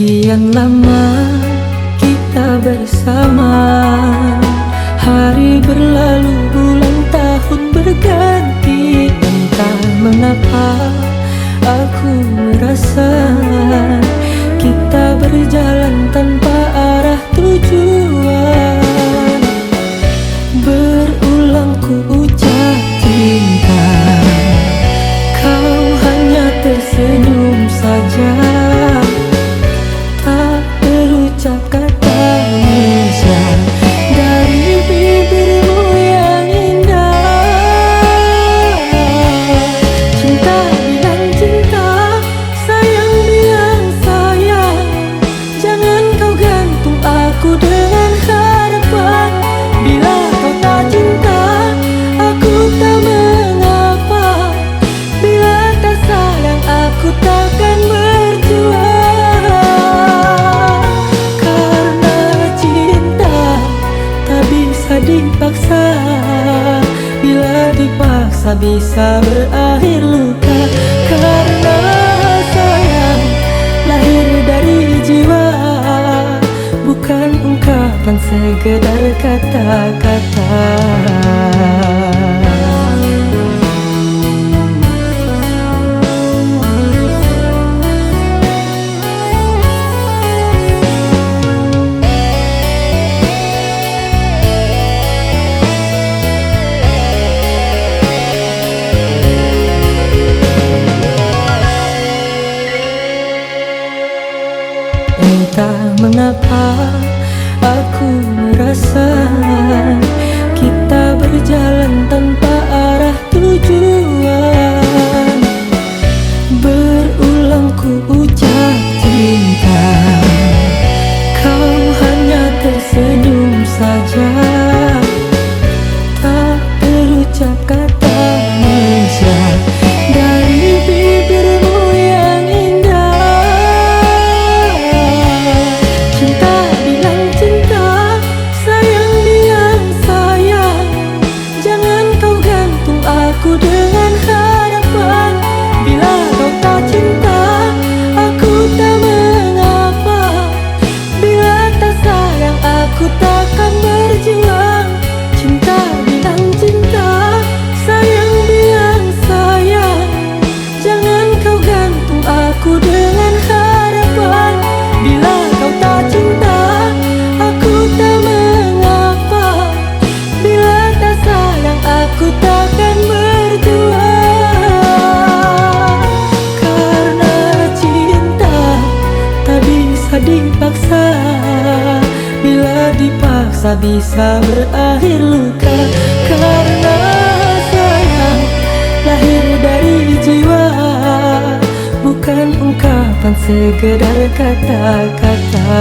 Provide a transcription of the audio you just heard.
Sekian lama kita bersama, hari berlalu, bulan tahun berganti. Entah mengapa aku merasa kita berjalan tanpa arah tujuan. Berulang ku ucap cinta, kau hanya tersenyum saja, tak berucap kata mesra dari bibirmu yang indah. Cinta bilang cinta, sayang bilang sayang. Jangan kau gantung aku dengan harapan. Bila kau tak cinta, aku tak mengapa. Bila tak sayang, aku takkan berjuang. Karena cinta tak bisa dipaksa, bila dipaksa bisa berakhir luka. Karena sayang lahir dari jiwa, bukan ungkapan sekedar kata-kata. Entah mengapa aku merasa kita berjalan tanpa arah tujuan. Berulang ku ucap cinta, kau hanya tersenyum saja, tak berucap kata mesra dari bibirmu yang indah. Cinta bilang cinta, sayang bilang sayang. Jangan kau gantung aku dengan harapan. Bila kau tak cinta, aku tak mengapa. Bila tak sayang, aku takkan berjuang. Cinta bilang cinta, sayang bilang sayang. Jangan kau gantung aku dengan harapan. Bila kau tak cinta, aku tak mengapa. Bila tak sayang, aku takkan berjuang. Karena cinta tak bisa dipaksa, bila dipaksa bisa berakhir luka. Karena sayang lahir dari jiwa, bukan ungkapan sekedar kata-kata.